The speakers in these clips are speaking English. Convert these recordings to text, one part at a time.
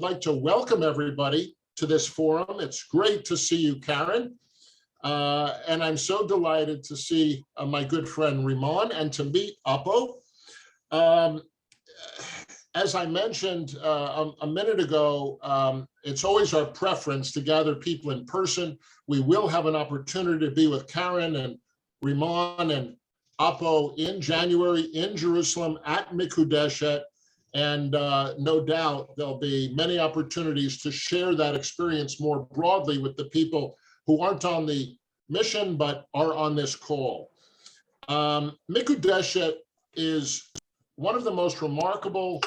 like to welcome everybody to this forum. It's great to see you, Karen. And I'm so delighted to see my good friend Riman and to meet Apo. As I mentioned a minute ago, it's always our preference to gather people in person. We will have an opportunity to be with Karen and Riman and Apo in January in Jerusalem at Mekudeshet. And no doubt there'll be many opportunities to share that experience more broadly with the people who aren't on the mission, but are on this call. Mekudeshet is one of the most remarkable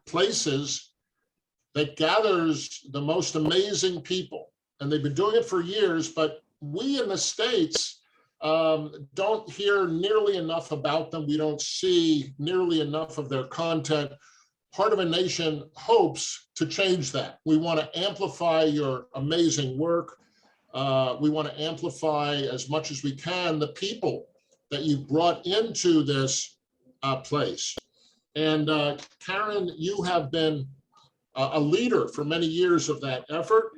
places that gathers the most amazing people. And they've been doing it for years, but we in the States don't hear nearly enough about them. We don't see nearly enough of their content. Heart of a Nation hopes to change that. We want to amplify your amazing work. We want to amplify as much as we can the people that you've brought into this place. And Karen, you have been a leader for many years of that effort.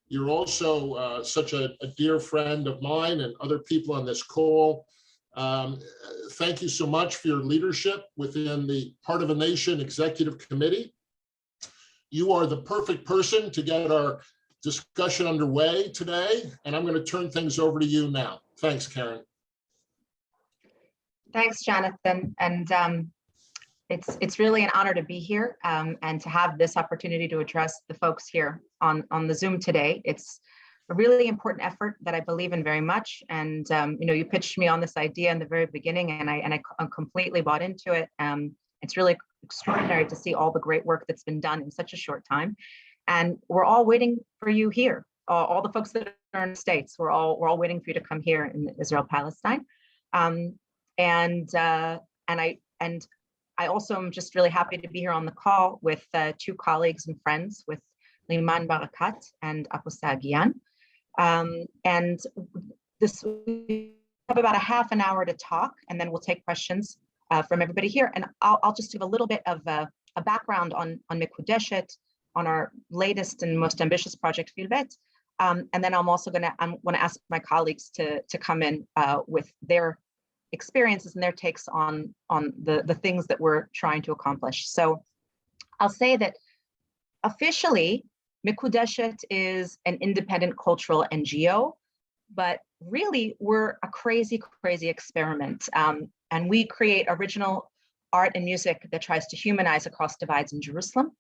You're also such a dear friend of mine and other people on this call. Thank you so much for your leadership within the Heart of a Nation Executive Committee. You are the perfect person to get our discussion underway today, and I'm going to turn things over to you now. Thanks, Karen. Thanks, Jonathan. And it's really an honor to be here and to have this opportunity to address the folks here on the Zoom today. It's a really important effort that I believe in very much. And you pitched me on this idea in the very beginning, and I completely bought into it. It's really extraordinary to see all the great work that's been done in such a short time. And we're all waiting for you here. All the folks that are in the States, we're all waiting for you to come here in Israel, Palestine. I also am just really happy to be here on the call with two colleagues and friends, with Riman Barakat and Apo Sahagian. And we have about a half an hour to talk, and then we'll take questions from everybody here. And I'll just give a little bit of a background on Mekudeshet, on our latest and most ambitious project, Filvet. And then I'm also going to ask my colleagues to come in with their experiences and their takes on the things that we're trying to accomplish. So I'll say that officially, Mekudeshet is an independent cultural NGO, but really we're a crazy, crazy experiment. And we create original art and music that tries to humanize across divides in Jerusalem.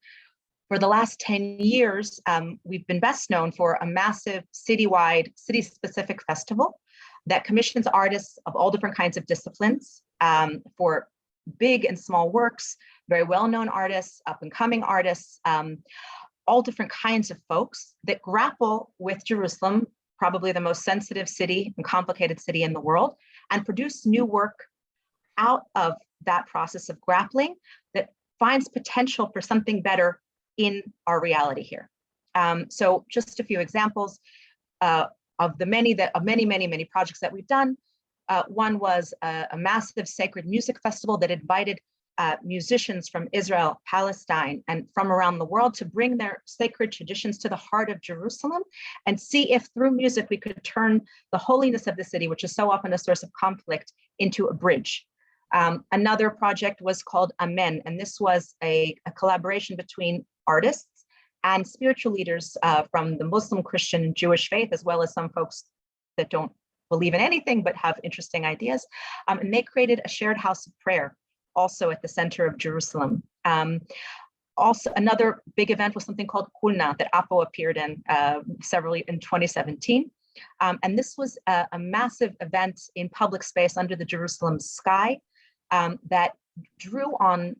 For the last 10 years, we've been best known for a massive citywide, city-specific festival that commissions artists of all different kinds of disciplines for big and small works, very well-known artists, up-and-coming artists, all different kinds of folks that grapple with Jerusalem, probably the most sensitive city and complicated city in the world, and produce new work out of that process of grappling that finds potential for something better in our reality here. So just a few examples of the many projects that we've done. One was a massive sacred music festival that invited musicians from Israel, Palestine, and from around the world to bring their sacred traditions to the heart of Jerusalem and see if through music we could turn the holiness of the city, which is so often a source of conflict, into a bridge. Another project was called Amen, and this was a collaboration between artists and spiritual leaders from the Muslim, Christian, Jewish faith, as well as some folks that don't believe in anything but have interesting ideas. And they created a shared house of prayer, also at the center of Jerusalem. Also, another big event was something called Kulna that Apo appeared in in 2017. And this was a massive event in public space under the Jerusalem sky that drew on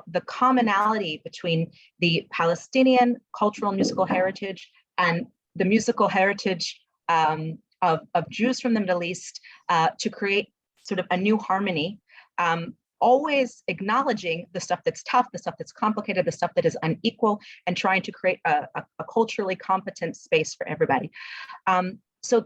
the commonality between the Palestinian cultural musical heritage and the musical heritage of Jews from the Middle East to create sort of a new harmony, always acknowledging the stuff that's tough, the stuff that's complicated, the stuff that is unequal, and trying to create a culturally competent space for everybody. So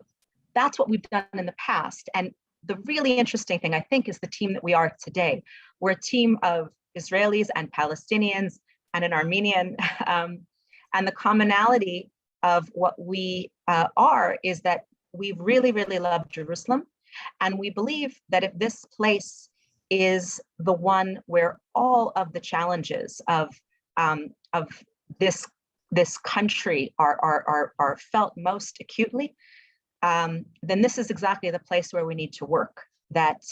that's what we've done in the past. And the really interesting thing, I think, is the team that we are today. We're a team of Israelis and Palestinians, and an Armenian. And the commonality of what we are is that we really, really love Jerusalem. And we believe that if this place is the one where all of the challenges of this country are felt most acutely, then this is exactly the place where we need to work. That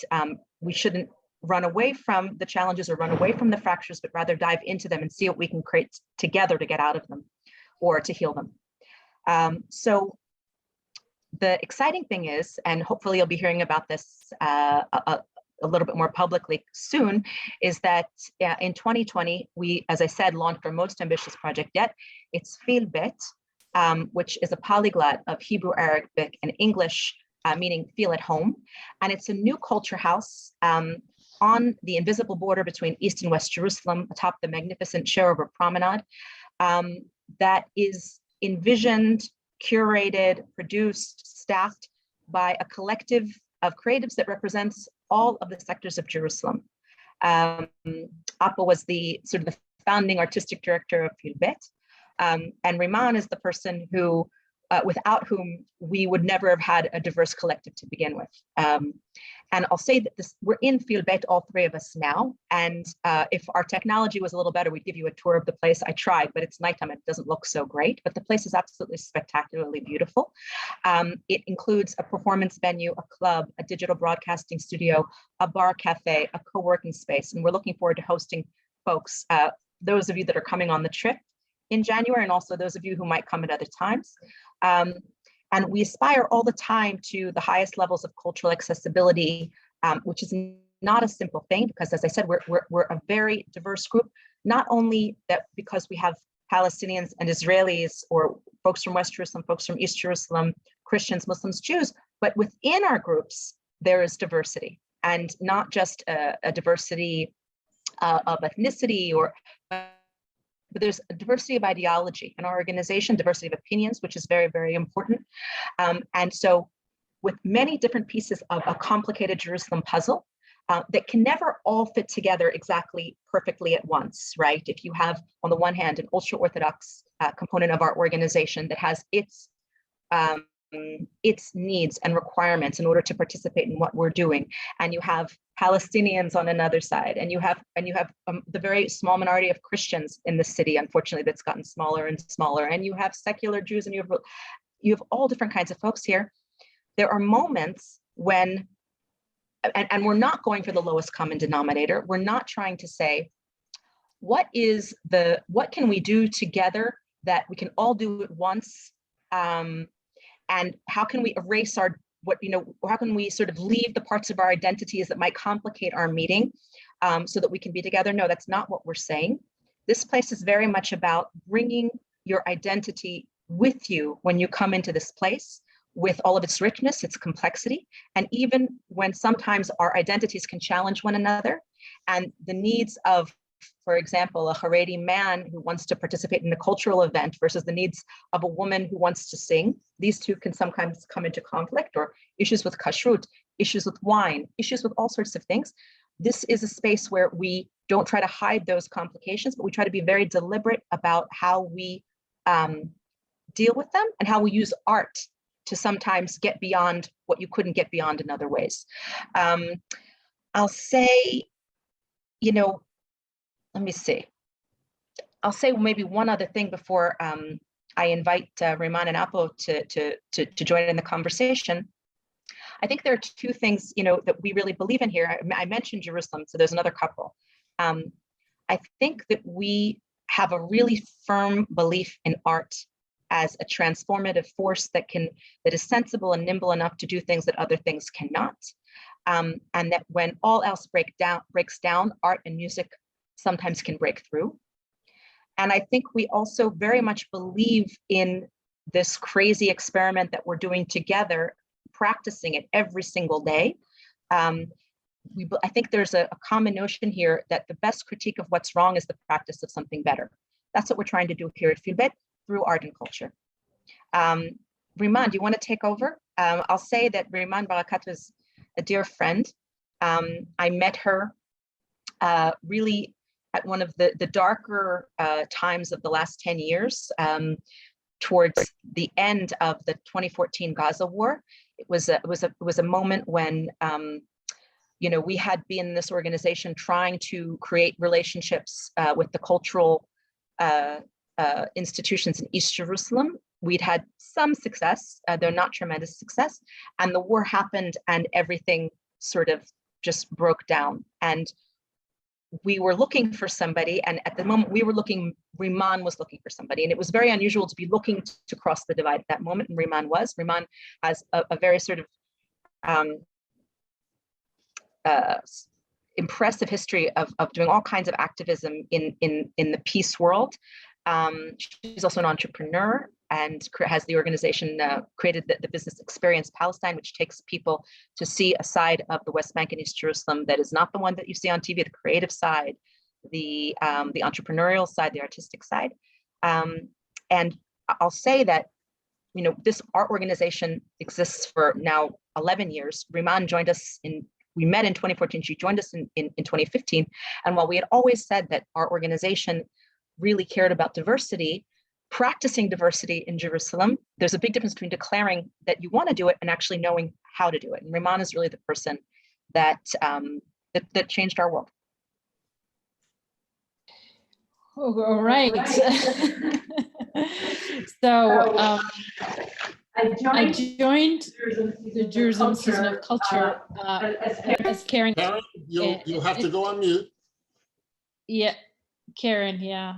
we shouldn't run away from the challenges or run away from the fractures, but rather dive into them and see what we can create together to get out of them or to heal them. So the exciting thing is, and hopefully you'll be hearing about this a little bit more publicly soon, is that in 2020, we, as I said, launched our most ambitious project yet. It's Feel Bet, which is a polyglot of Hebrew, Arabic, and English, meaning feel at home. And it's a new culture house on the invisible border between East and West Jerusalem, atop the magnificent Sherover Promenade, that is envisioned, curated, produced, staffed by a collective of creatives that represents all of the sectors of Jerusalem. Apo was the sort of the founding artistic director of Feel Bet, and Riman is the person who, without whom we would never have had a diverse collective to begin with. And I'll say that we're in Feel Bet, all three of us now. And if our technology was a little better, we'd give you a tour of the place. I tried, but it's nighttime. It doesn't look so great, but the place is absolutely spectacularly beautiful. It includes a performance venue, a club, a digital broadcasting studio, a bar cafe, a co-working space. And we're looking forward to hosting folks, those of you that are coming on the trip in January, and also those of you who might come at other times. And we aspire all the time to the highest levels of cultural accessibility, which is not a simple thing, because as I said, we're a very diverse group, not only that because we have Palestinians and Israelis, or folks from West Jerusalem, folks from East Jerusalem, Christians, Muslims, Jews, but within our groups, there is diversity, and not just a diversity of ethnicity, but there's a diversity of ideology in our organization, diversity of opinions, which is very, very important. And so with many different pieces of a complicated Jerusalem puzzle that can never all fit together exactly perfectly at once, right? If you have, on the one hand, an ultra-Orthodox component of our organization that has its needs and requirements in order to participate in what we're doing, and you have Palestinians on another side, and you have the very small minority of Christians in the city, unfortunately, that's gotten smaller and smaller, and you have secular Jews, and you have all different kinds of folks here. There are moments when, and we're not going for the lowest common denominator. We're not trying to say, what can we do together that we can all do at once, and how can we erase how can we sort of leave the parts of our identities that might complicate our meeting so that we can be together? No, that's not what we're saying. This place is very much about bringing your identity with you when you come into this place, with all of its richness, its complexity, and even when sometimes our identities can challenge one another, and the needs of, for example, a Haredi man who wants to participate in a cultural event versus the needs of a woman who wants to sing. These two can sometimes come into conflict, or issues with kashrut, issues with wine, issues with all sorts of things. This is a space where we don't try to hide those complications, but we try to be very deliberate about how we deal with them and how we use art to sometimes get beyond what you couldn't get beyond in other ways. I'll say, let me see. I'll say maybe one other thing before I invite Riman and Apo to join in the conversation. I think there are two things, that we really believe in here. I mentioned Jerusalem, so there's another couple. I think that we have a really firm belief in art as a transformative force that is sensible and nimble enough to do things that other things cannot. And that when all else breaks down, art and music sometimes can break through. And I think we also very much believe in this crazy experiment that we're doing together, practicing it every single day. I think there's a common notion here that the best critique of what's wrong is the practice of something better. That's what we're trying to do here at Feel Bet through art and culture. Riman, do you want to take over? I'll say that Riman Barakat was a dear friend. I met her really at one of the darker times of the last 10 years, towards the end of the 2014 Gaza war. It was a moment when we had been in this organization trying to create relationships with the cultural institutions in East Jerusalem. We'd had some success, though not tremendous success, and the war happened and everything sort of just broke down. And we were looking for somebody, and at the moment Riman was looking for somebody, and it was very unusual to be looking to cross the divide at that moment, and Riman has a very sort of impressive history of doing all kinds of activism in the peace world. She's also an entrepreneur and has the organization created the business Experience Palestine, which takes people to see a side of the West Bank and East Jerusalem that is not the one that you see on TV, the creative side, the entrepreneurial side, the artistic side. And I'll say that, this art organization exists for now 11 years. Riman joined us we met in 2014, she joined us in 2015. And while we had always said that our organization really cared about diversity, practicing diversity in Jerusalem, there's a big difference between declaring that you want to do it and actually knowing how to do it. And Riman is really the person that that changed our world. Oh, all right. So I joined the Jerusalem Season of Culture as Karen. Karen, you'll have to go on mute. Yeah, Karen, yeah.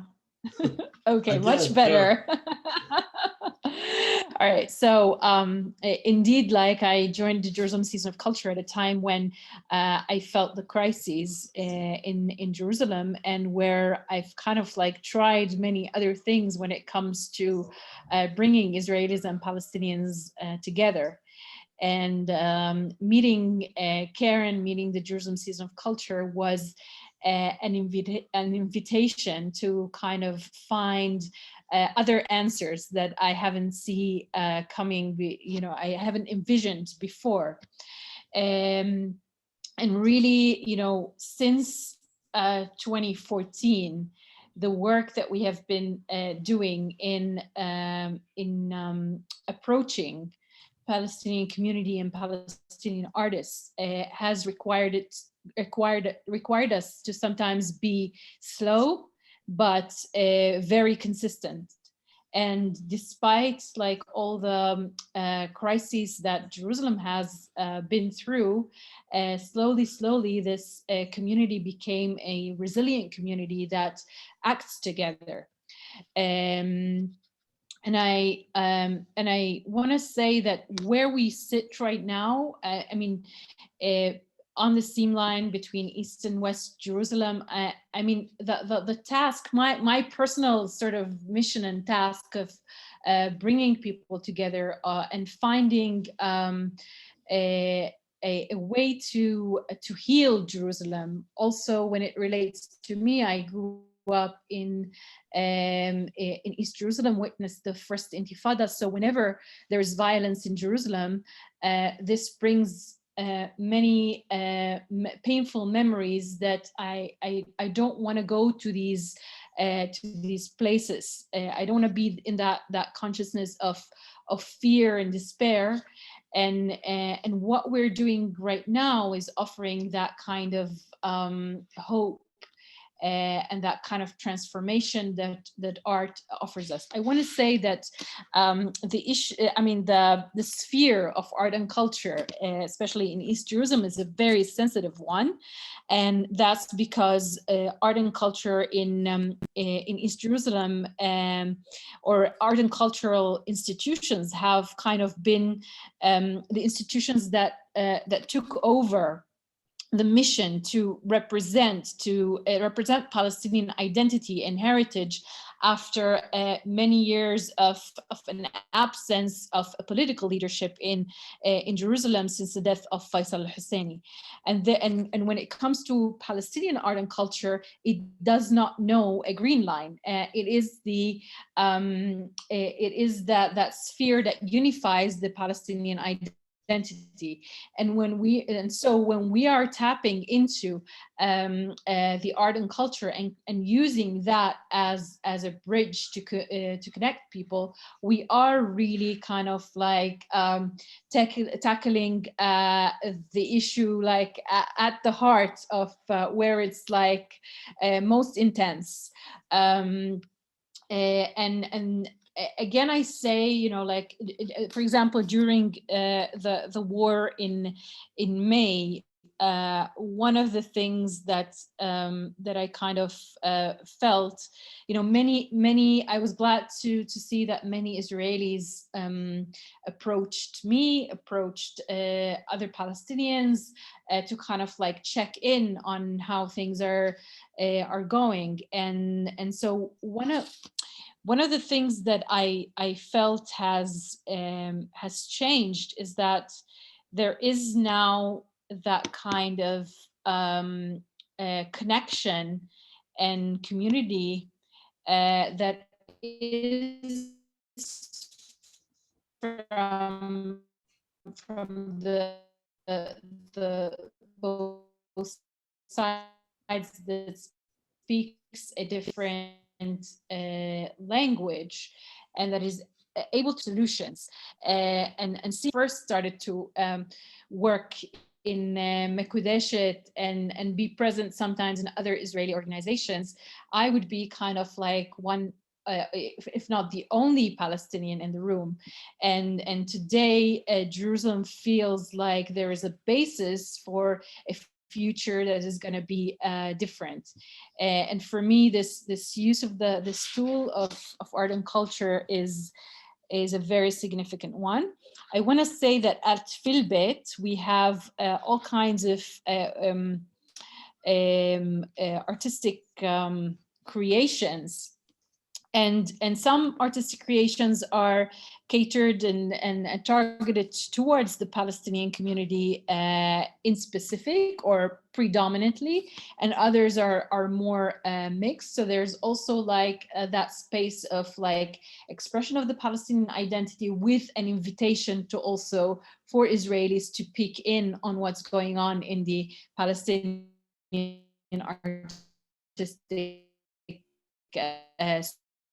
Okay, Again, much better. All right, so indeed, like I joined the Jerusalem Season of Culture at a time when I felt the crises in Jerusalem, and where I've kind of like tried many other things when it comes to bringing Israelis and Palestinians together. And meeting Karen, meeting the Jerusalem Season of Culture was an invitation to kind of find other answers that I haven't seen coming, I haven't envisioned before. And really, since 2014, the work that we have been doing in approaching Palestinian community and Palestinian artists has required us to sometimes be slow, but very consistent. And despite like all the crises that Jerusalem has been through, slowly this community became a resilient community that acts together. And I want to say that where we sit right now, on the seam line between East and West Jerusalem, the task, my personal sort of mission and task of bringing people together and finding a way to heal Jerusalem. Also, when it relates to me, I grew up in East Jerusalem, witnessed the first Intifada. So whenever there's violence in Jerusalem, this brings many painful memories that I don't want to go to these places. I don't want to be in that consciousness of fear and despair. And what we're doing right now is offering that kind of hope and that kind of transformation that art offers us. I want to say that the sphere of art and culture, especially in East Jerusalem, is a very sensitive one, and that's because art and culture in East Jerusalem or art and cultural institutions have kind of been the institutions that took over the mission to represent Palestinian identity and heritage after many years of an absence of a political leadership in Jerusalem since the death of Faisal al-Husseini. And when it comes to Palestinian art and culture, it does not know a green line. It is that sphere that unifies the Palestinian identity identity. And so when we are tapping into the art and culture and using that as a bridge to connect people, we are really kind of like tackling the issue like at the heart of where it's like most intense. And again, I say, you know, like, for example, during the war in May, one of the things that I kind of felt, you know, I was glad to see that many Israelis approached me, approached other Palestinians to kind of like check in on how things are going, and so one of the things that I felt has changed is that there is now that kind of connection and community that is from the both sides that speaks a different language, and that is able to solutions. And see, first started to work in Mekudeshet and be present sometimes in other Israeli organizations, I would be kind of like one, if not the only Palestinian in the room. And today, Jerusalem feels like there is a basis for a future that is going to be different. And for me, this use of this tool of art and culture is a very significant one. I want to say that at Filbet, we have all kinds of artistic creations. And some artistic creations are catered and targeted towards the Palestinian community in specific or predominantly, and others are more mixed. So there's also like that space of like expression of the Palestinian identity with an invitation to also for Israelis to peek in on what's going on in the Palestinian artistic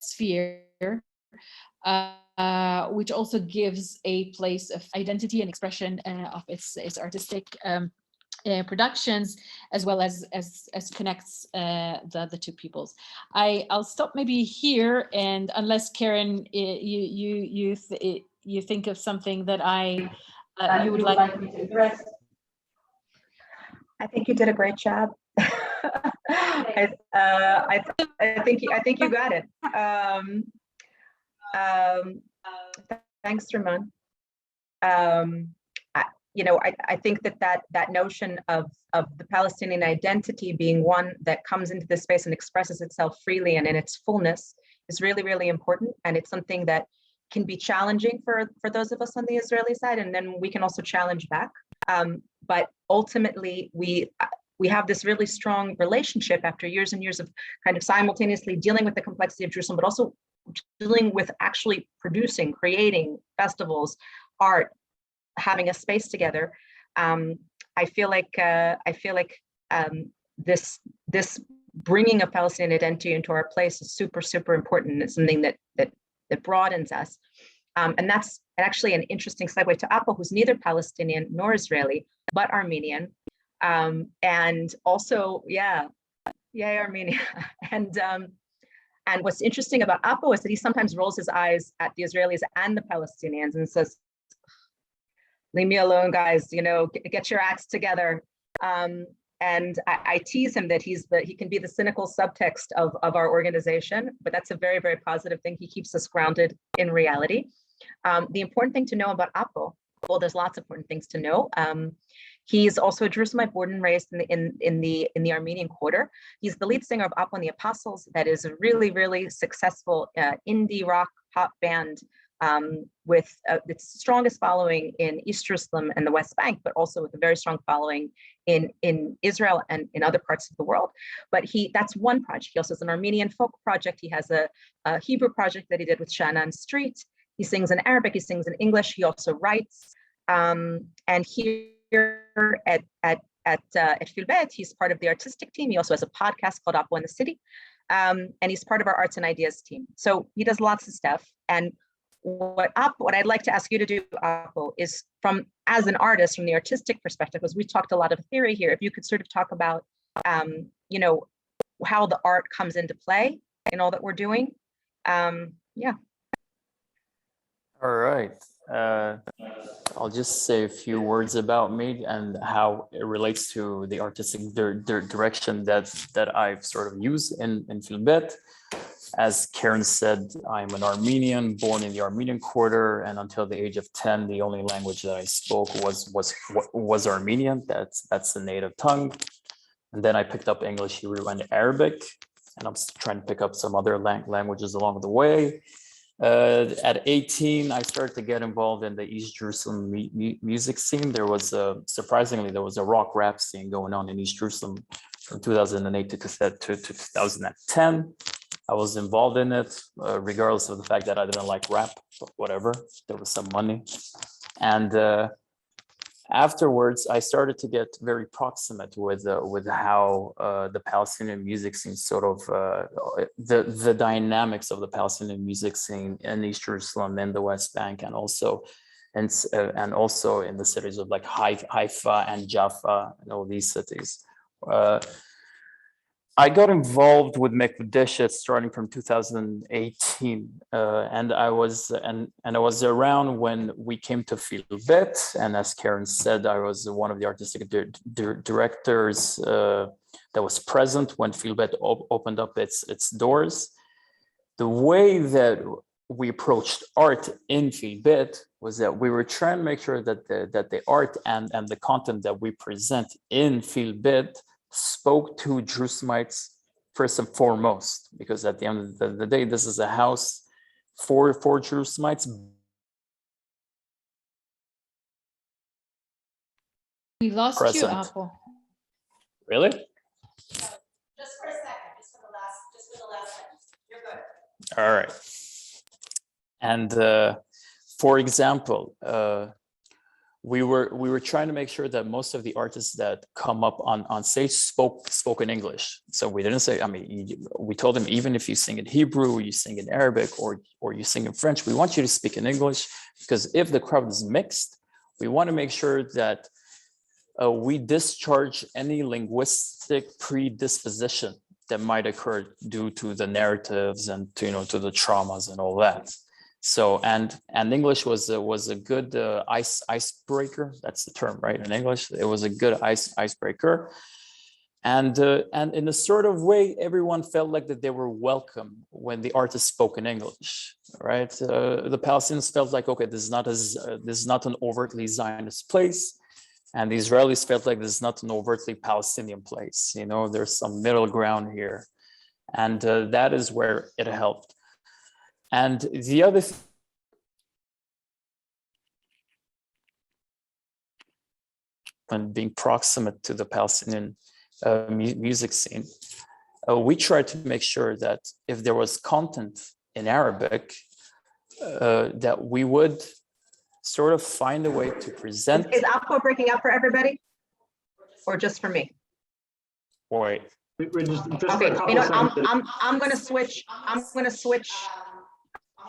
sphere, which also gives a place of identity and expression of its artistic productions, as well as connects the two peoples. I'll stop maybe here, and unless Karen, you think of something that you would like me to address. I think you did a great job. I think you got it. Thanks, Riman. I think that notion of the Palestinian identity being one that comes into this space and expresses itself freely and in its fullness is really, really important. And it's something that can be challenging for those of us on the Israeli side, and then we can also challenge back. But ultimately, we have this really strong relationship after years and years of kind of simultaneously dealing with the complexity of Jerusalem, but also dealing with actually producing, creating festivals, art, having a space together. I feel like this bringing of Palestinian identity into our place is super, super important. It's something that broadens us. And that's actually an interesting segue to Apo, who's neither Palestinian nor Israeli, but Armenian. And also, yay, Armenia. And what's interesting about Apo is that he sometimes rolls his eyes at the Israelis and the Palestinians and says, leave me alone, guys, get your acts together. And I tease him that he can be the cynical subtext of our organization, but that's a very, very positive thing. He keeps us grounded in reality. The important thing to know about Apo, well, there's lots of important things to know. He's also a Jerusalemite, born and raised in the Armenian Quarter. He's the lead singer of Apo and the Apostles. That is a really, really successful indie rock pop band with its strongest following in East Jerusalem and the West Bank, but also with a very strong following in Israel and in other parts of the world. But that's one project. He also has an Armenian folk project. He has a Hebrew project that he did with Shannon Street. He sings in Arabic, he sings in English. He also writes. And here at Filbet, he's part of the artistic team. He also has a podcast called Apo in the City. And he's part of our arts and ideas team. So he does lots of stuff. And what I'd like to ask you to do, Apo, is as an artist, from the artistic perspective, because we talked a lot of theory here, if you could sort of talk about, how the art comes into play in all that we're doing. Yeah. All right. I'll just say a few words about me and how it relates to the artistic direction that I've sort of used in Filbet. As Karen said, I'm an Armenian, born in the Armenian Quarter, and until the age of 10, the only language that I spoke was Armenian. That's the native tongue. And then I picked up English, Hebrew, and Arabic, and I'm trying to pick up some other languages along the way. At 18, I started to get involved in the East Jerusalem music scene. Surprisingly, there was a rock rap scene going on in East Jerusalem from 2008 to 2010. I was involved in it, regardless of the fact that I didn't like rap, but whatever, there was some money. And afterwards, I started to get very proximate with how the Palestinian music scene sort of, the dynamics of the Palestinian music scene in East Jerusalem, in the West Bank, and also in the cities of like Haifa and Jaffa and all these cities. I got involved with Mekudeshet starting from 2018, and I was around when we came to Filbet, and as Karen said, I was one of the artistic directors that was present when Filbet opened up its doors. The way that we approached art in Filbet was that we were trying to make sure that the art and the content that we present in Filbet spoke to Jerusalemites first and foremost, because at the end of the day, this is a house for Jerusalemites. We lost Present. you, Apo. Really? Just for a second, just for the last sentence. You're good. All right. And for example, we were trying to make sure that most of the artists that come up on stage spoke in English. So we didn't say, we told them, even if you sing in Hebrew, you sing in Arabic, or you sing in French, we want you to speak in English, because if the crowd is mixed, we want to make sure that we discharge any linguistic predisposition that might occur due to the narratives and to the traumas and all that. So and English was a good icebreaker. That's the term, right? In English, it was a good icebreaker, and in a sort of way, everyone felt like that they were welcome when the artist spoke in English, right? The Palestinians felt like, okay, this is not an overtly Zionist place, and the Israelis felt like this is not an overtly Palestinian place. There's some middle ground here, and that is where it helped. And the other thing, when being proximate to the Palestinian music scene, we tried to make sure that if there was content in Arabic, that we would sort of find a way to present. Is Apo breaking up for everybody, or just for me? Wait. We're just Okay, I'm going to switch.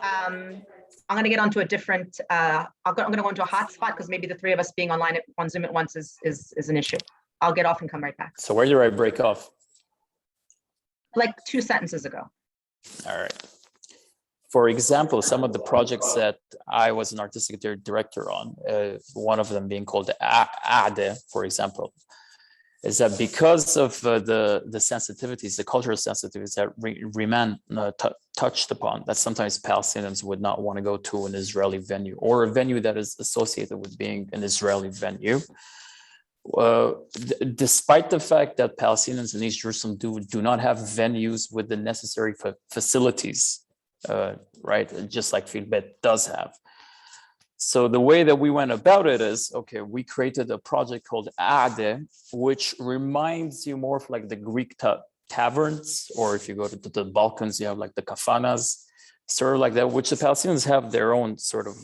I'm going to get onto a different, I'm going to go into a hotspot, because maybe the three of us being online on Zoom at once is an issue. I'll get off and come right back. So where did I break off? Like 2 sentences ago. All right. For example, some of the projects that I was an artistic director on, one of them being called Ade, for example, is that because of the sensitivities, the cultural sensitivities that Riman touched upon, that sometimes Palestinians would not want to go to an Israeli venue, or a venue that is associated with being an Israeli venue. Despite the fact that Palestinians in East Jerusalem do not have venues with the necessary facilities, right, just like Filbet does have. So the way that we went about it is, okay, we created a project called Ade, which reminds you more of like the Greek taverns, or if you go to the Balkans, you have like the kafanas. sort of like that, which the Palestinians have their own sort of,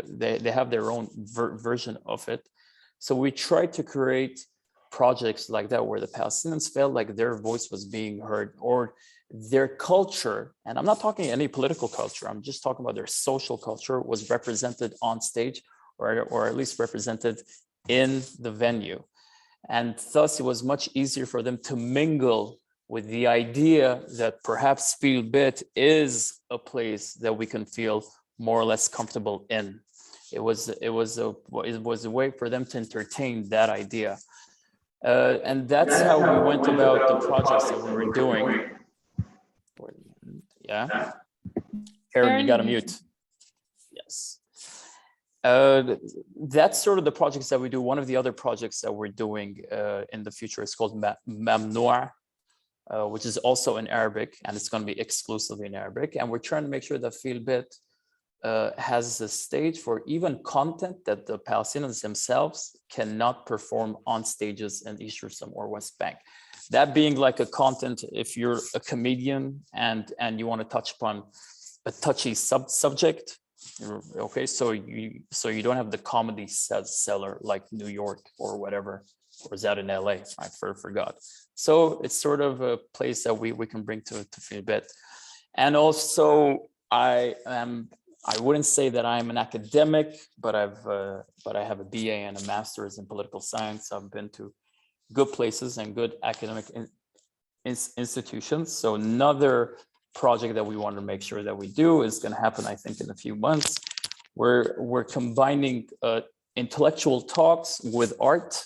they have their own version of it. So we tried to create projects like that where the Palestinians felt like their voice was being heard, or their culture, and I'm not talking any political culture, I'm just talking about their social culture was represented on stage, or at least represented in the venue. And thus it was much easier for them to mingle with the idea that perhaps Feel Bit is a place that we can feel more or less comfortable in. It was a way for them to entertain that idea. And that's how we went about the projects that we were doing. Yeah. Aaron, you got to mute. Yes. That's sort of the projects that we do. One of the other projects that we're doing in the future is called Mamnour, which is also in Arabic, and it's going to be exclusively in Arabic. And we're trying to make sure that Feel Bit has a stage for even content that the Palestinians themselves cannot perform on stages in East Jerusalem or West Bank. That being like a content, if you're a comedian and you want to touch upon a touchy subject, okay, so you don't have the comedy seller like New York or whatever, or is that in LA? I forgot. So it's sort of a place that we can bring to Feel Bit. And also I wouldn't say that I'm an academic, but I have a BA and a master's in political science. I've been to good places and good academic institutions. So another project that we want to make sure that we do is going to happen, I think, in a few months. We're combining intellectual talks with art,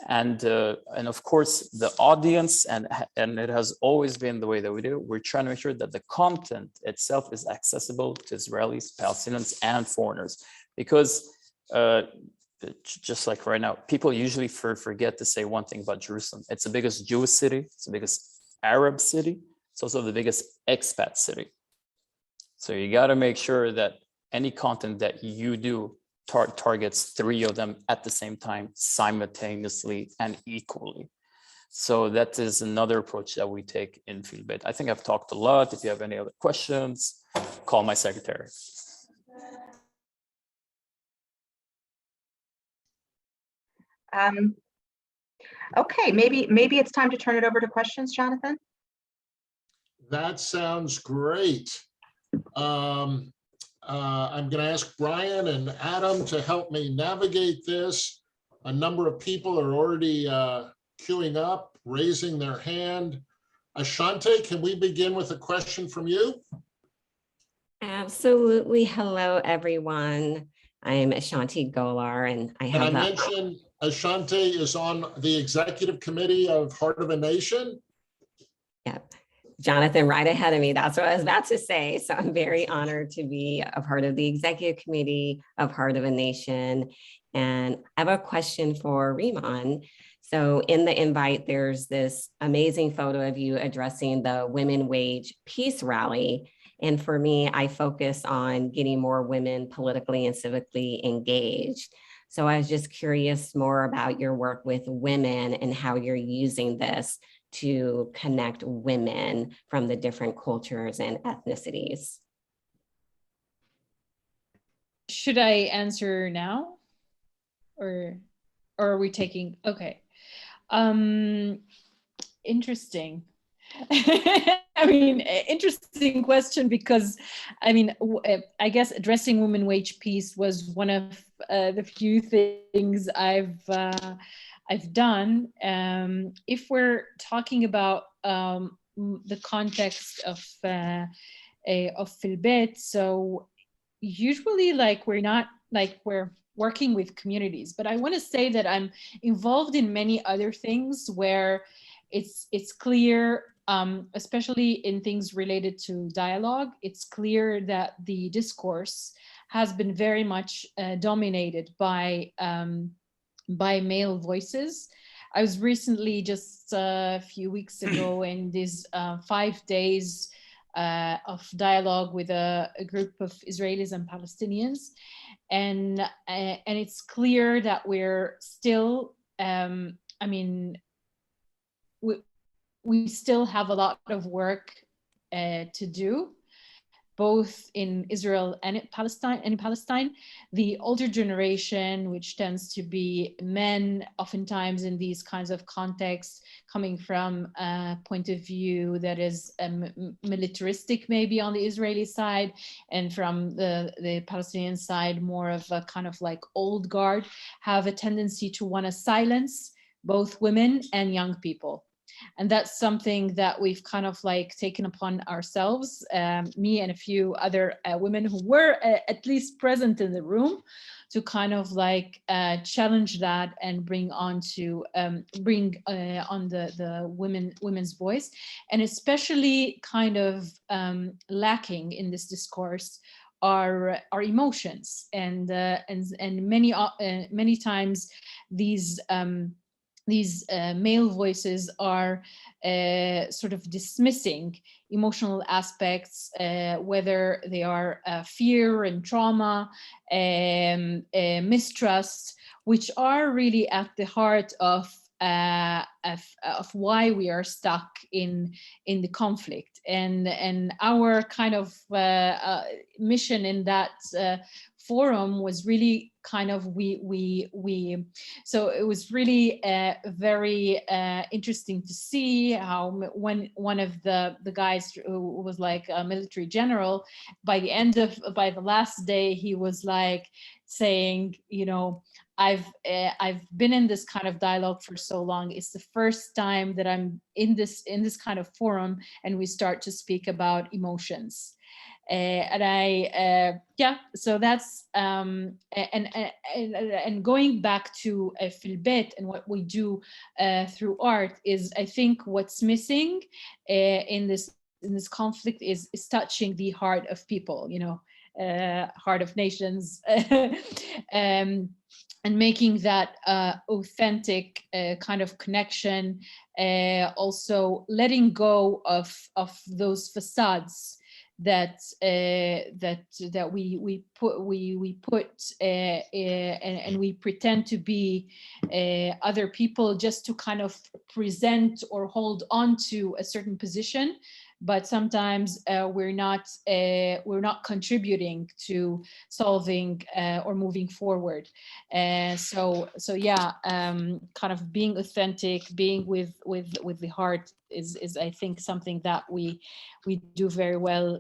and of course the audience, and it has always been the way that we do. We're trying to make sure that the content itself is accessible to Israelis, Palestinians, and foreigners, because just like right now, people usually forget to say one thing about Jerusalem. It's the biggest Jewish city. It's the biggest Arab city. It's also the biggest expat city. So you got to make sure that any content that you do targets three of them at the same time, simultaneously and equally. So that is another approach that we take in Feel Bit. I think I've talked a lot. If you have any other questions, call my secretary. Okay, maybe it's time to turn it over to questions, Jonathan. That sounds great. I'm going to ask Brian and Adam to help me navigate this. A number of people are already queuing up, raising their hand. Ashante, can we begin with a question from you? Absolutely. Hello, everyone. I'm Ashanti Golar, and I have mentioned Ashante is on the executive committee of Heart of a Nation. Yep. Jonathan, right ahead of me. That's what I was about to say. So I'm very honored to be a part of the executive committee of Heart of a Nation. And I have a question for Riman. So in the invite, there's this amazing photo of you addressing the Women Wage Peace Rally. And for me, I focus on getting more women politically and civically engaged. So I was just curious more about your work with women and how you're using this to connect women from the different cultures and ethnicities. Should I answer now? Or are we taking, okay. Interesting. I mean, interesting question, because I mean, I guess addressing women wage peace was one of the few things I've done. If we're talking about the context of Feel Bit, so usually like we're working with communities, but I want to say that I'm involved in many other things where it's clear, especially in things related to dialogue, it's clear that the discourse has been very much dominated by male voices. I was recently, just a few weeks ago, in these 5 days of dialogue with a group of Israelis and Palestinians. And it's clear that we're still, I mean, we still have a lot of work to do. both in Israel and in Palestine. The older generation, which tends to be men, oftentimes in these kinds of contexts, coming from a point of view that is militaristic, maybe on the Israeli side, and from the Palestinian side, more of a kind of like old guard, have a tendency to want to silence both women and young people. And that's something that we've kind of like taken upon ourselves, me and a few other women who were at least present in the room, to kind of like challenge that and bring on the women's voice. And especially kind of lacking in this discourse are emotions, and many times these male voices are sort of dismissing emotional aspects, whether they are fear and trauma, mistrust, which are really at the heart of why we are stuck in the conflict. And our kind of mission in that forum was really kind of so it was really very interesting to see how when one of the guys who was like a military general, by the last day, he was like saying, you know, I've been in this kind of dialogue for so long. It's the first time that I'm in this kind of forum and we start to speak about emotions. So that's and going back to Filbet and what we do through art is, I think what's missing in this conflict is touching the heart of people, you know, heart of nations, and making that authentic kind of connection, also letting go of those facades that we put and we pretend to be other people just to kind of present or hold on to a certain position, but sometimes we're not contributing to solving or moving forward. So yeah, kind of being authentic, being with the heart is I think something that we do very well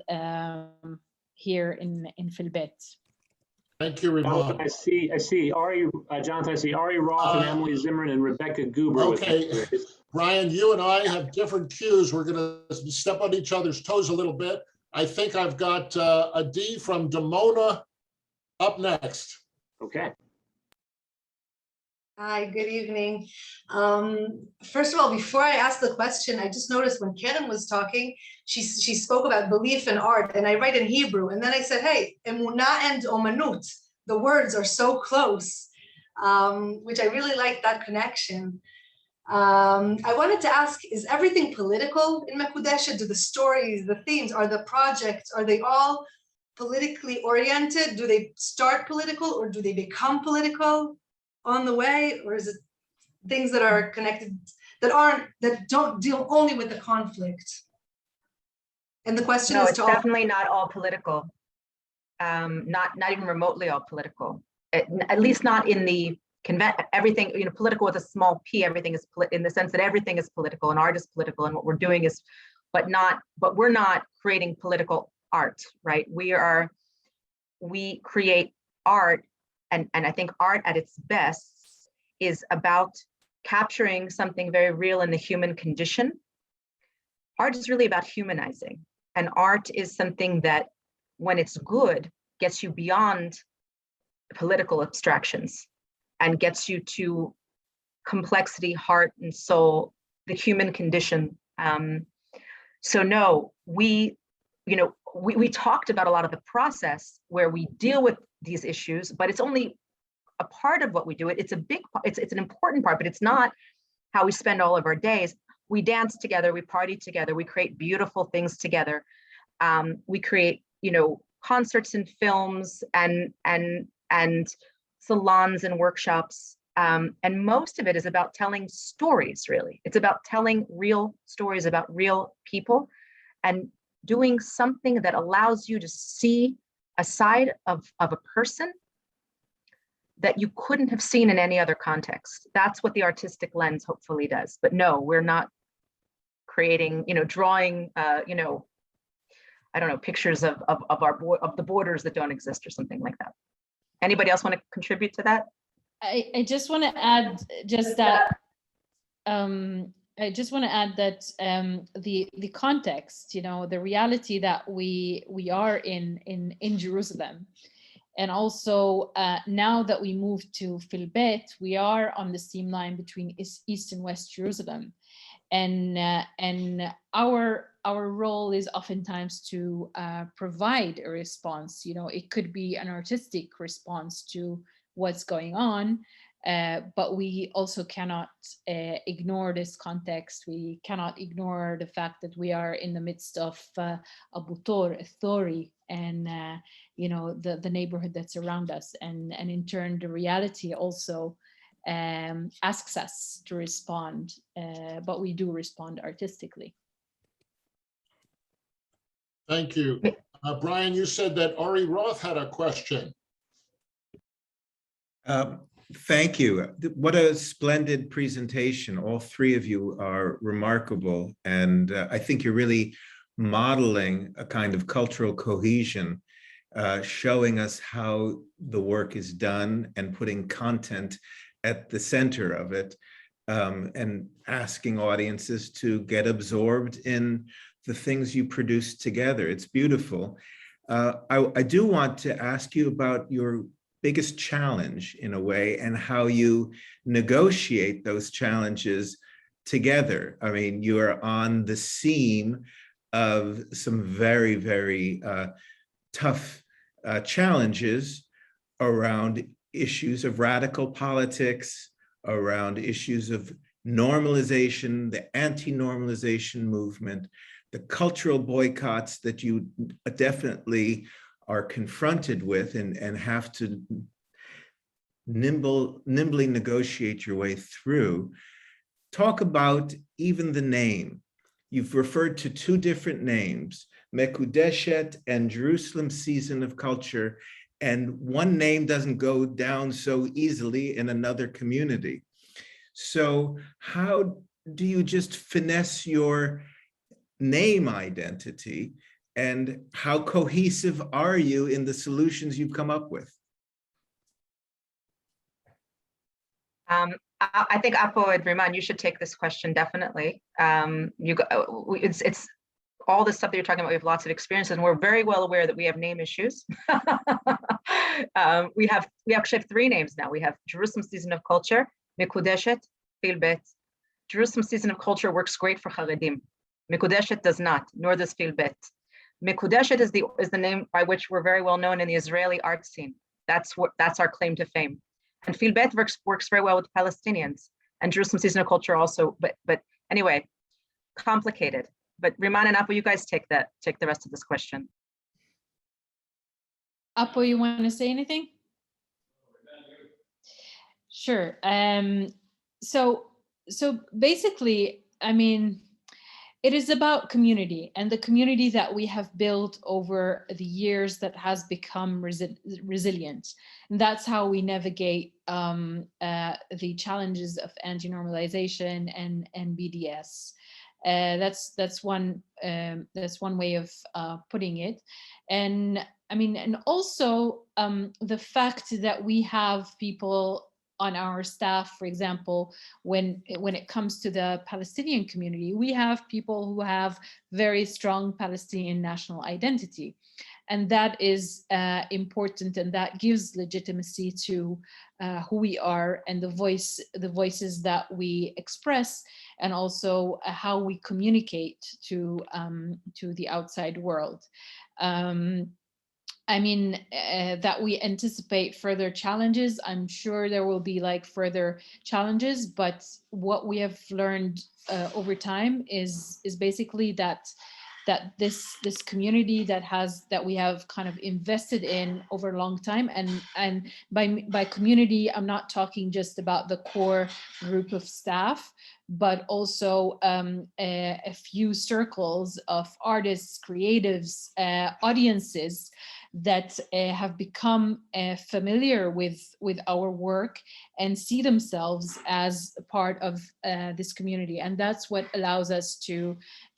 here in Filbet. Thank you, Riman. I see Ari, Jonathan, I see Ari Roth and Emily Zimmerman and Rebecca Goober. Okay, Ryan, you and I have different cues. We're going to step on each other's toes a little bit. I think I've got Adi from Dimona up next. Okay. Hi, good evening. First of all, before I ask the question, I just noticed when Karen was talking, she spoke about belief in art, and I write in Hebrew, and then I said, hey, emunah and omanut, the words are so close, which I really like that connection. I wanted to ask, is everything political in Mekudeshet? Do the stories, the themes, are the projects, are they all politically oriented? Do they start political or do they become political on the way, or is it things that are connected that don't deal only with the conflict? And the question is, it's definitely not all political, not even remotely all political. At least not in the everything, you know, political with a small p. Everything is in the sense that everything is political and art is political, and what we're doing is, but we're not creating political art, right? We create art. And I think art at its best is about capturing something very real in the human condition. Art is really about humanizing. And art is something that, when it's good, gets you beyond political abstractions and gets you to complexity, heart and soul, the human condition. So no, we talked about a lot of the process where we deal with these issues, but it's only a part of what we do. It's a big part, it's an important part, but it's not how we spend all of our days. We dance together, we party together, we create beautiful things together. We create, concerts and films and salons and workshops. And most of it is about telling stories, really. It's about telling real stories about real people. And doing something that allows you to see a side of a person that you couldn't have seen in any other context. That's what the artistic lens hopefully does. But no, we're not creating, drawing, I don't know, pictures of the borders that don't exist or something like that. Anybody else want to contribute to that? I just want to add just that. I just want to add that the context, the reality that we are in Jerusalem, and also now that we moved to Filbet, we are on the seam line between East and West Jerusalem, and our role is oftentimes to provide a response. It could be an artistic response to what's going on. But we also cannot ignore this context. We cannot ignore the fact that we are in the midst of Abu Tor, Thori, and the neighborhood that's around us, and in turn the reality also asks us to respond, but we do respond artistically. Thank you. Brian, you said that Ari Roth had a question. Thank you. What a splendid presentation. All three of you are remarkable. And I think you're really modeling a kind of cultural cohesion, showing us how the work is done and putting content at the center of it, and asking audiences to get absorbed in the things you produce together. It's beautiful. I do want to ask you about your biggest challenge in a way, and how you negotiate those challenges together. I mean, you are on the seam of some very, very tough challenges around issues of radical politics, around issues of normalization, the anti-normalization movement, the cultural boycotts that you definitely are confronted with and have to nimbly negotiate your way through. Talk about even the name. You've referred to two different names, Mekudeshet and Jerusalem Season of Culture, and one name doesn't go down so easily in another community. So how do you just finesse your name identity, and how cohesive are you in the solutions you've come up with? I think Apo and Riman, you should take this question definitely. It's all the stuff that you're talking about. We have lots of experience, and we're very well aware that we have name issues. We actually have three names now. We have Jerusalem Season of Culture, Mekudeshet, Filbet. Jerusalem Season of Culture works great for Haredim. Mekudeshet does not, nor does Filbet. Mekudeshet is the name by which we're very well known in the Israeli art scene. That's our claim to fame. And Filbet works very well with Palestinians, and Jerusalem Season of Culture also. But anyway, complicated. But Riman and Apo, you guys take the rest of this question. Apo, you want to say anything? Sure. So basically, I mean, it is about community, and the community that we have built over the years that has become resilient. And that's how we navigate the challenges of anti-normalization and BDS. That's one way of putting it. And I mean, and also the fact that we have people on our staff, for example, when it comes to the Palestinian community, we have people who have very strong Palestinian national identity. And that is important, and that gives legitimacy to who we are and the voices that we express, and also how we communicate to the outside world. I mean, that we anticipate further challenges. I'm sure there will be further challenges, but what we have learned over time is basically that that this community that we have kind of invested in over a long time, and by community, I'm not talking just about the core group of staff, but also a few circles of artists, creatives, audiences that have become familiar with our work and see themselves as a part of this community. And that's what allows us to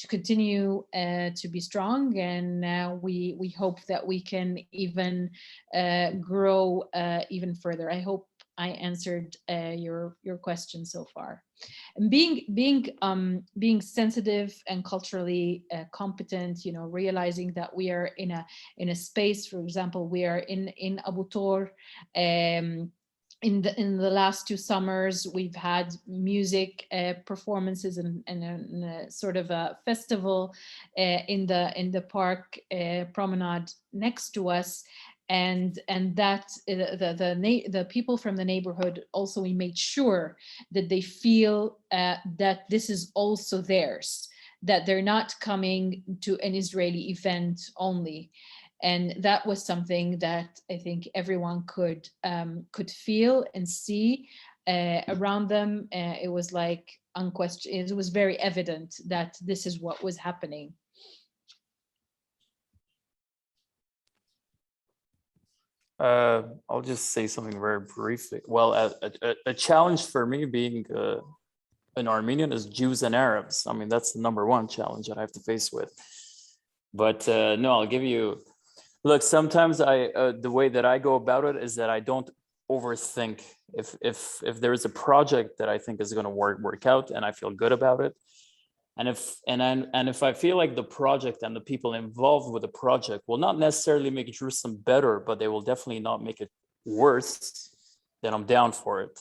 continue to be strong. And we hope that we can even grow even further. I hope I answered your question so far. And being sensitive and culturally competent, realizing that we are in a space. For example, we are in Abu Tor. In the last 2 summers, we've had music performances and a sort of a festival in the park promenade next to us. And that the people from the neighborhood also, we made sure that they feel that this is also theirs, that they're not coming to an Israeli event only. And that was something that I think everyone could feel and see around them. It was like unquestioned. It was very evident that this is what was happening. I'll just say something very briefly. Well, a challenge for me being an Armenian is Jews and Arabs. I mean, that's the #1 challenge that I have to face with. But no, I'll give you, look, sometimes the way that I go about it is that I don't overthink. If there is a project that I think is going to work out and I feel good about it, and if I feel like the project and the people involved with the project will not necessarily make Jerusalem better, but they will definitely not make it worse, then I'm down for it.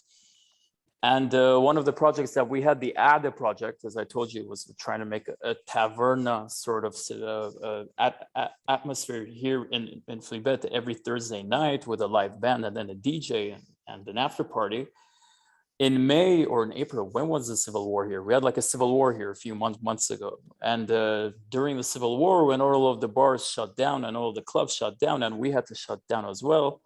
And one of the projects that we had, the Ade project, as I told you, was trying to make a taverna sort of atmosphere here in Flibet every Thursday night with a live band and then a DJ and an after party. In May or in April, when was the civil war here? We had like a civil war here a few months ago. And during the civil war, when all of the bars shut down and all of the clubs shut down, and we had to shut down as well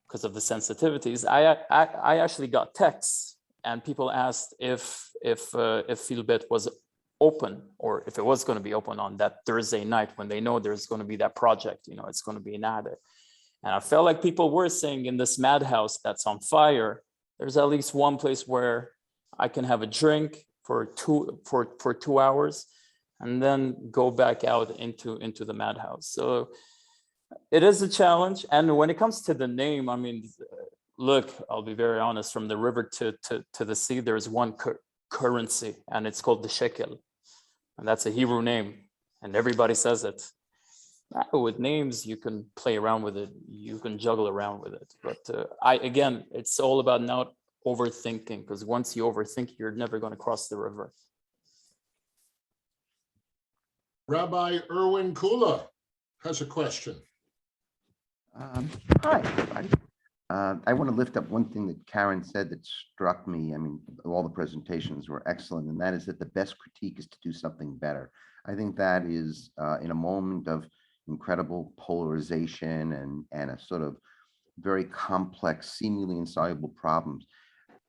because of the sensitivities, I actually got texts and people asked if Philbet was open, or if it was going to be open on that Thursday night when they know there's going to be that project, it's going to be in Ade. And I felt like people were saying, in this madhouse that's on fire, there's at least one place where I can have a drink for 2 hours and then go back out into the madhouse. So it is a challenge. And when it comes to the name, I mean, look, I'll be very honest, from the river to the sea, there's one currency, and it's called the shekel. And that's a Hebrew name, and everybody says it. With names, you can play around with it, you can juggle around with it. But again, it's all about not overthinking, because once you overthink, you're never going to cross the river. Rabbi Erwin Kula has a question. Hi, everybody. I want to lift up one thing that Karen said that struck me. I mean, all the presentations were excellent, and that is that the best critique is to do something better. I think that is in a moment of incredible polarization and a sort of very complex, seemingly insoluble problems,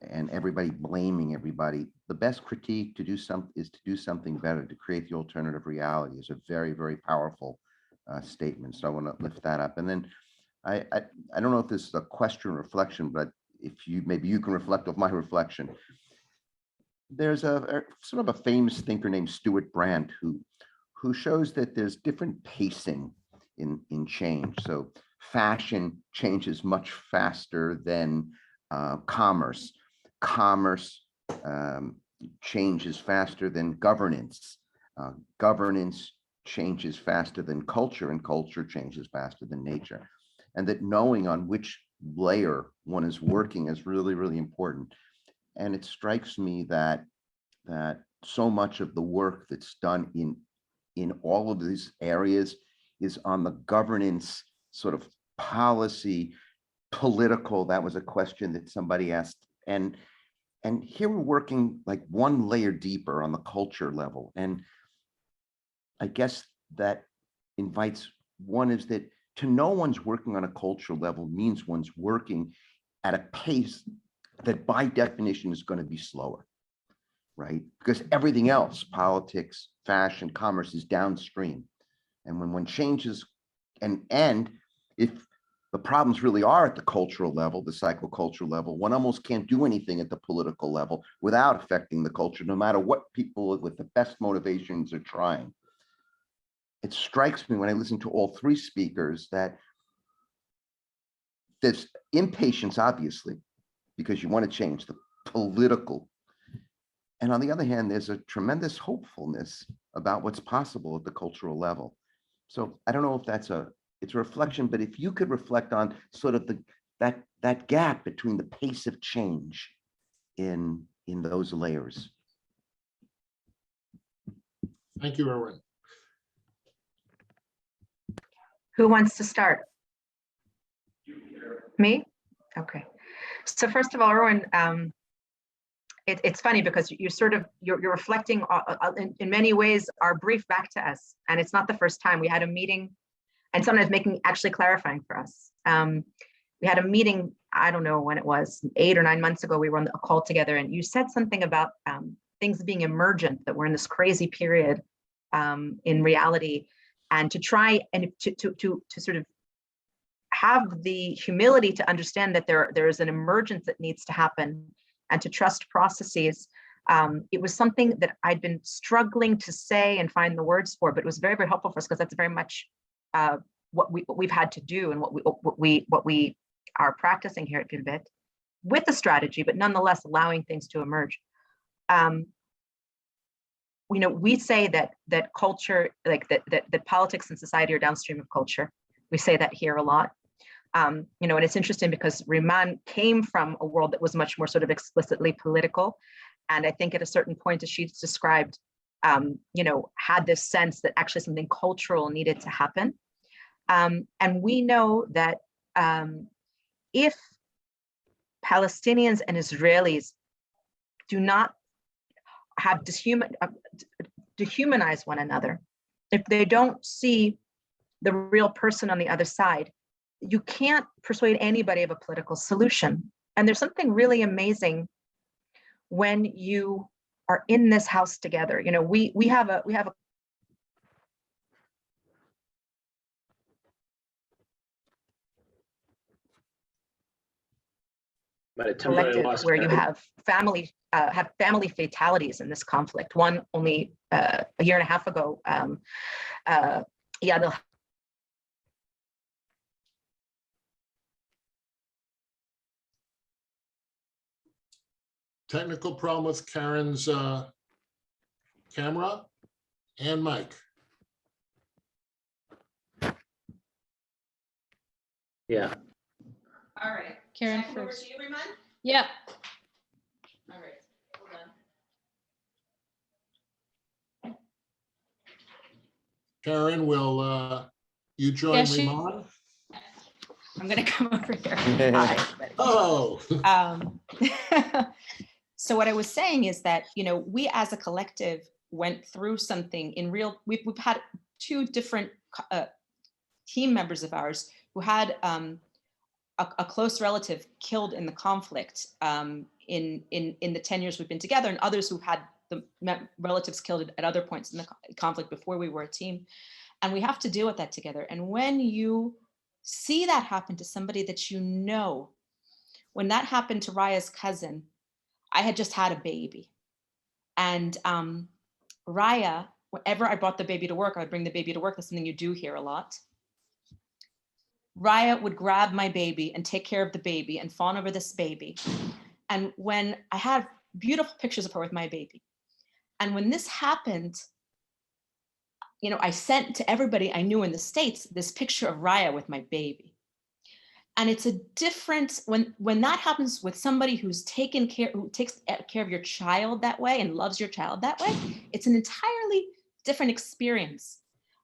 and everybody blaming everybody. The best critique is to do something better, to create the alternative reality. Is a very, very powerful statement. So I want to lift that up. And then I don't know if this is a question or reflection, but if maybe you can reflect off my reflection. There's a sort of a famous thinker named Stuart Brandt who shows that there's different pacing in change. So fashion changes much faster than commerce. Commerce changes faster than governance. Governance changes faster than culture, and culture changes faster than nature. And that knowing on which layer one is working is really, really important. And it strikes me that so much of the work that's done in all of these areas is on the governance, sort of policy, political. That was a question that somebody asked. And here we're working like one layer deeper on the culture level. And I guess that invites one is that to know one's working on a cultural level means one's working at a pace that by definition is going to be slower, right? Because everything else, politics, fashion, commerce, is downstream. And when one changes, and if the problems really are at the cultural level, the psychocultural level, one almost can't do anything at the political level without affecting the culture, no matter what people with the best motivations are trying. It strikes me when I listen to all three speakers that there's impatience, obviously, because you want to change the political. And on the other hand, there's a tremendous hopefulness about what's possible at the cultural level. So I don't know if it's a reflection, but if you could reflect on sort of that gap between the pace of change in those layers. Thank you, Erwin. Who wants to start? Me? Okay. So first of all, Erwin, it's funny because you're reflecting in many ways our brief back to us, and it's not the first time. We had a meeting, and sometimes actually clarifying for us. We had a meeting, I don't know when it was, 8 or 9 months ago. We were on a call together, and you said something about things being emergent, that we're in this crazy period in reality, and to try and to sort of have the humility to understand that there is an emergence that needs to happen, and to trust processes. It was something that I'd been struggling to say and find the words for, but it was very, very helpful for us, because that's very much what we've had to do, and what we are practicing here at Gilbert, with the strategy, but nonetheless allowing things to emerge. We say that culture, that politics and society are downstream of culture. We say that here a lot. And it's interesting because Riman came from a world that was much more sort of explicitly political. And I think at a certain point, as she's described, had this sense that actually something cultural needed to happen. And we know that if Palestinians and Israelis do not have dehumanize one another, if they don't see the real person on the other side, you can't persuade anybody of a political solution. And there's something really amazing when you are in this house together. We have a collective where you have family fatalities in this conflict. One only a year and a half ago, Technical problem with Karen's camera and mic. Yeah. All right, Karen first. Yeah. All right, hold on. Karen, will you join Yeah, Riman? I'm going to come over here. Hi. Oh. So what I was saying is that, we as a collective went through something we've had 2 different team members of ours who had a close relative killed in the conflict in the 10 years we've been together, and others who had the relatives killed at other points in the conflict before we were a team. And we have to deal with that together. And when you see that happen to somebody that when that happened to Raya's cousin, I had just had a baby. And Raya, whenever I brought the baby to work, I would bring the baby to work. That's something you do here a lot. Raya would grab my baby and take care of the baby and fawn over this baby. And when I had beautiful pictures of her with my baby. And when this happened, I sent to everybody I knew in the States this picture of Raya with my baby. And it's a difference when that happens with somebody who takes care of your child that way and loves your child that way. It's an entirely different experience.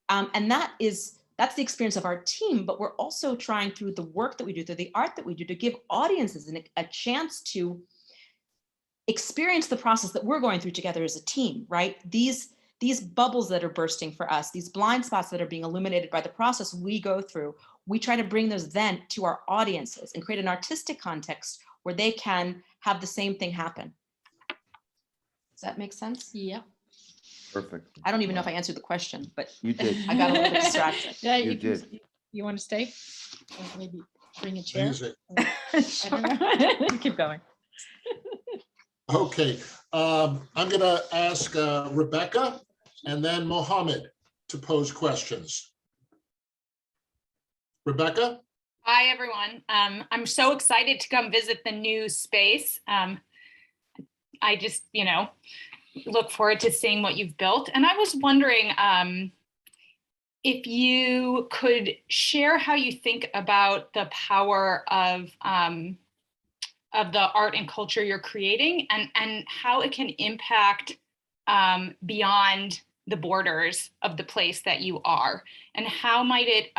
And that's the experience of our team, but we're also trying through the work that we do, through the art that we do, to give audiences a chance to experience the process that we're going through together as a team, right? These these bubbles that are bursting for us, these blind spots that are being illuminated by the process we go through, we try to bring those then to our audiences and create an artistic context where they can have the same thing happen. Does that make sense? Yeah. Perfect. I don't even know if I answered the question, but You did. I got a little bit distracted. Yeah, You you can, did. you want to stay? Or maybe bring a chair? Amazing. I don't know. Keep going. Okay, I'm going to ask Rebecca and then Mohammed to pose questions. Rebecca? Hi, everyone. I'm so excited to come visit the new space. I just, look forward to seeing what you've built. And I was wondering if you could share how you think about the power of the art and culture you're creating and how it can impact beyond the borders of the place that you are, and how might it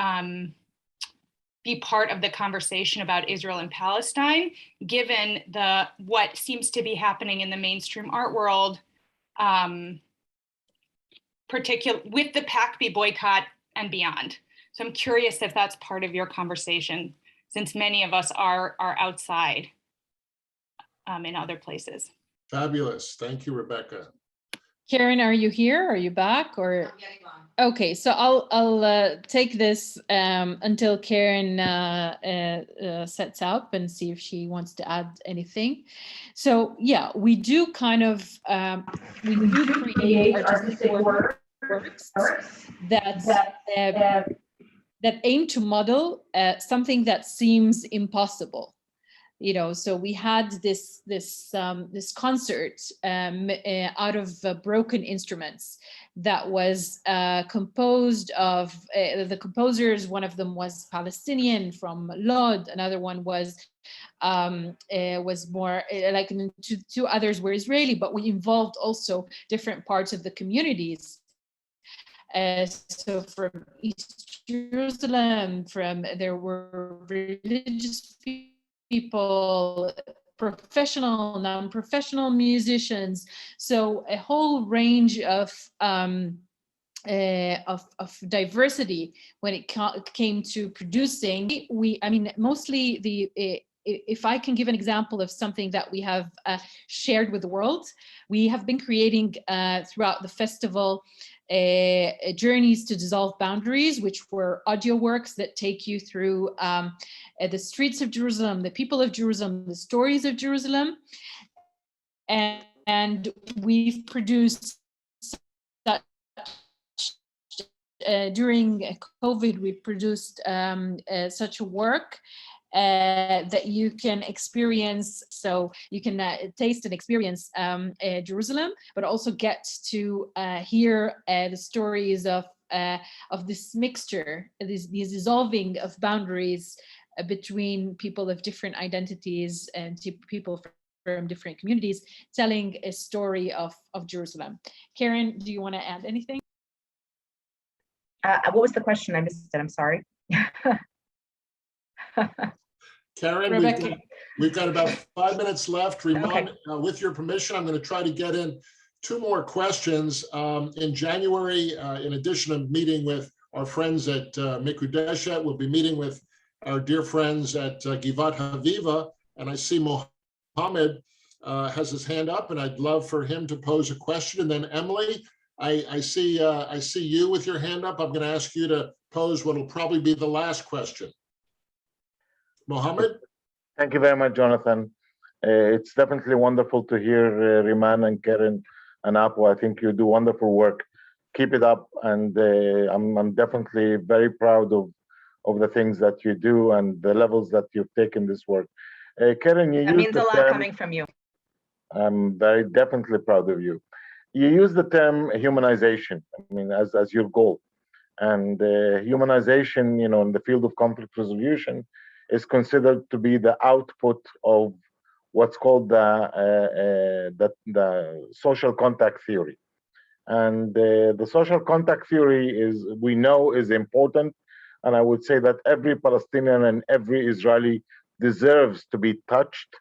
be part of the conversation about Israel and Palestine, given what seems to be happening in the mainstream art world, particularly with the PACB boycott and beyond. So I'm curious if that's part of your conversation, since many of us are outside in other places. Fabulous. Thank you, Rebecca. Karen, are you here? Are you back? Or okay, so I'll take this until Karen sets up and see if she wants to add anything. So yeah, we do kind of we do create artistic works that aim to model something that seems impossible. So we had this concert out of broken instruments that was composed of the composers. One of them was Palestinian from Lod. Another one was more like two others were Israeli, but we involved also different parts of the communities. So from East Jerusalem, there were religious people, professional, non-professional musicians. So a whole range of diversity when it came to producing. Mostly if I can give an example of something that we have shared with the world, we have been creating throughout the festival journeys to dissolve boundaries, which were audio works that take you through the streets of Jerusalem, the people of Jerusalem, the stories of Jerusalem. And we've produced during COVID, we produced such a work that you can experience. So you can taste and experience Jerusalem, but also get to hear the stories of this mixture, this dissolving of boundaries between people of different identities and people from different communities, telling a story of Jerusalem. Karen, do you want to add anything? What was the question? I missed it. I'm sorry. Karen, we've got about 5 minutes left. Riman, Okay. With your permission, I'm going to try to get in 2 more questions. In January, in addition to meeting with our friends at Mekudeshet, we'll be meeting with our dear friends at Givat Haviva, and I see Mohammed has his hand up, and I'd love for him to pose a question. And then Emily, I see you with your hand up. I'm going to ask you to pose what will probably be the last question. Mohammed? Thank you very much, Jonathan. It's definitely wonderful to hear Riman and Karen and Apo. I think you do wonderful work. Keep it up, and I'm definitely very proud of the things that you do and the levels that you've taken this work. Karen, That means a lot coming from you. I'm very definitely proud of you. You use the term humanization, as your goal. And humanization, in the field of conflict resolution, is considered to be the output of what's called the social contact theory. And the social contact theory is important. And I would say that every Palestinian and every Israeli deserves to be touched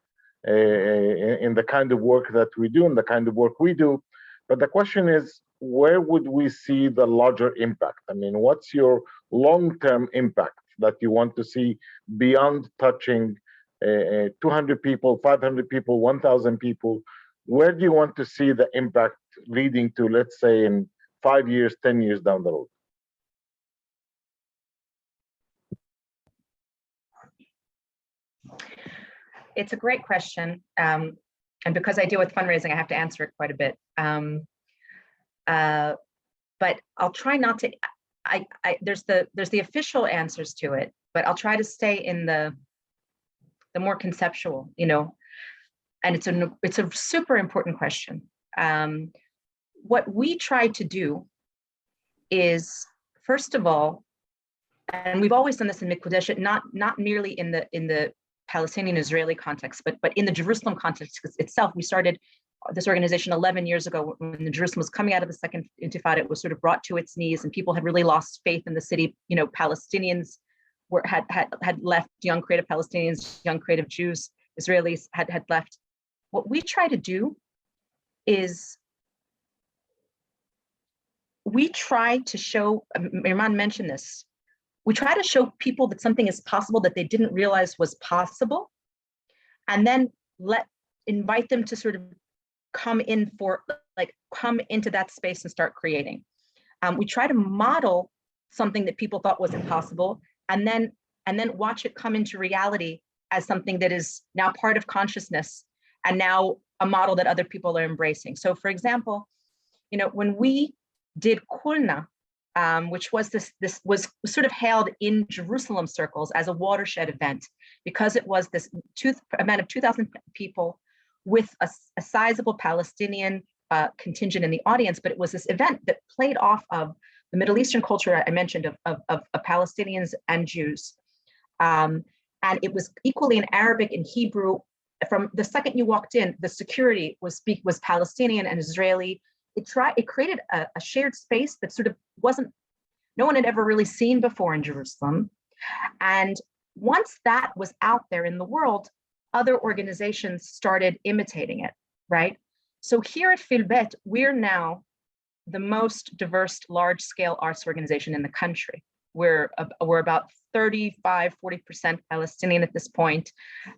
in the kind of work that we do and the kind of work we do. But the question is, where would we see the larger impact? I mean, what's your long-term impact that you want to see beyond touching 200 people, 500 people, 1,000 people? Where do you want to see the impact leading to, let's say, in 5 years, 10 years down the road? It's a great question. And because I deal with fundraising, I have to answer it quite a bit. But I'll try not to, there's the official answers to it, but I'll try to stay in the more conceptual, and it's a super important question. What we try to do is, first of all, and we've always done this in Mekudeshet, not merely in the Palestinian-Israeli context, but in the Jerusalem context itself. We started this organization 11 years ago when Jerusalem was coming out of the second intifada. It was sort of brought to its knees, and people had really lost faith in the city. Palestinians had left, young creative Palestinians, young creative Jews, Israelis had left. What we try to do is we try to show, Riman mentioned this, we try to show people that something is possible that they didn't realize was possible, and then invite them to sort of come into that space and start creating. We try to model something that people thought was impossible, and then watch it come into reality as something that is now part of consciousness and now a model that other people are embracing. So for example, when we did Kulna, which was this was sort of hailed in Jerusalem circles as a watershed event, because it was this event of 2,000 people with a sizable Palestinian contingent in the audience, but it was this event that played off of the Middle Eastern culture I mentioned of Palestinians and Jews. And it was equally in Arabic and Hebrew. From the second you walked in, the security was Palestinian and Israeli. It created a shared space that sort of no one had ever really seen before in Jerusalem. And once that was out there in the world, other organizations started imitating it, right? So here at Filbet, we're now the most diverse large-scale arts organization in the country. We're about 35-40% Palestinian at this point,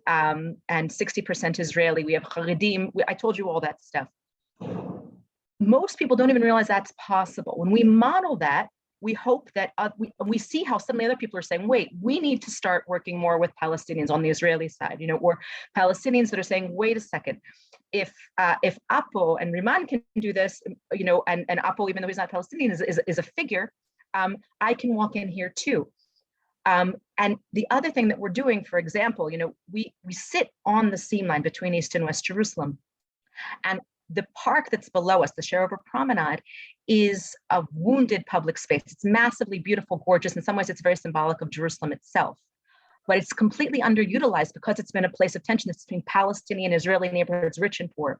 and 60% Israeli. We have Haredim. I told you all that stuff. Most people don't even realize that's possible. When we model that, we hope that we see how some of the other people are saying, wait, we need to start working more with Palestinians on the Israeli side, or Palestinians that are saying, wait a second, if Apo and Riman can do this, and Apo, even though he's not Palestinian, is a figure, I can walk in here too. And the other thing that we're doing, for example, we sit on the seam line between East and West Jerusalem, and the park that's below us, the Sherover Promenade, is a wounded public space. It's massively beautiful, gorgeous. In some ways, it's very symbolic of Jerusalem itself, but it's completely underutilized because it's been a place of tension between Palestinian and Israeli neighborhoods, rich and poor.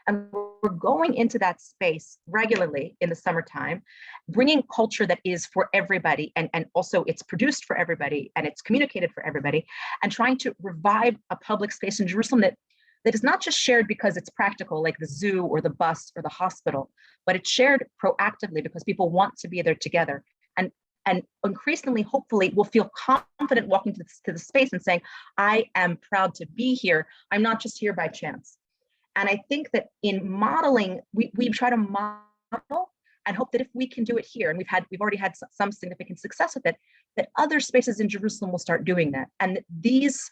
And we're going into that space regularly in the summertime, bringing culture that is for everybody, and also it's produced for everybody and it's communicated for everybody, and trying to revive a public space in Jerusalem that is not just shared because it's practical, like the zoo or the bus or the hospital, but it's shared proactively because people want to be there together. And increasingly, hopefully, will feel confident walking to the space and saying, I am proud to be here. I'm not just here by chance. And I think that in modeling, we try to model and hope that if we can do it here, and we've already had some significant success with it, that other spaces in Jerusalem will start doing that. And these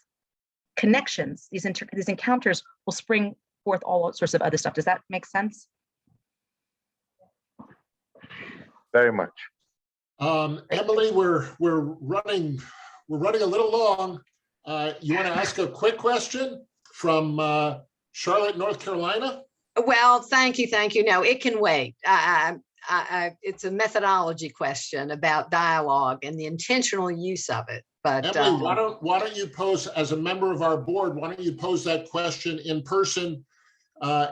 connections, these encounters will spring forth all sorts of other stuff. Does that make sense? Very much. Emily, we're running a little long. You want to ask a quick question from Charlotte, North Carolina? Well, thank you. No, it can wait. It's a methodology question about dialogue and the intentional use of it. But Emily, why don't you pose, as a member of our board, why don't you pose that question in person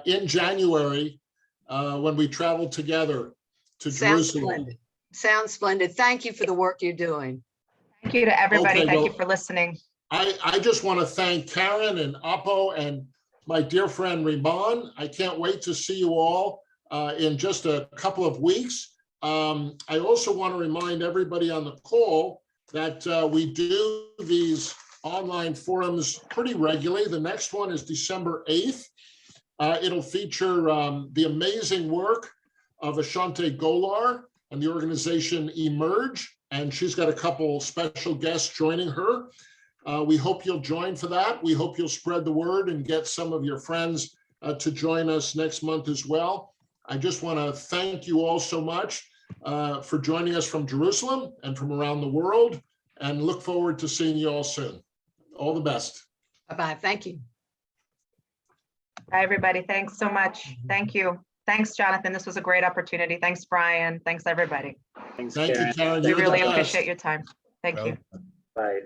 in January when we travel together to Jerusalem? Sounds splendid. Thank you for the work you're doing. Thank you to everybody. Okay, Thank you for listening. I just want to thank Karen and Apo and my dear friend Riman. I can't wait to see you all in just a couple of weeks. I also want to remind everybody on the call that we do these online forums pretty regularly. The next one is December 8th. It'll feature the amazing work of Ashante Golar and the organization Emerge, and she's got a couple special guests joining her. We hope you'll join for that. We hope you'll spread the word and get some of your friends to join us next month as well. I just want to thank you all so much for joining us from Jerusalem and from around the world, and look forward to seeing you all soon. All the best. Bye-bye. Thank you. Bye, everybody. Thanks so much. Thank you. Thanks, Jonathan. This was a great opportunity. Thanks, Brian. Thanks, everybody. Thanks, Thank you, Karen. We You're the really best. appreciate your time. Thank you. Bye.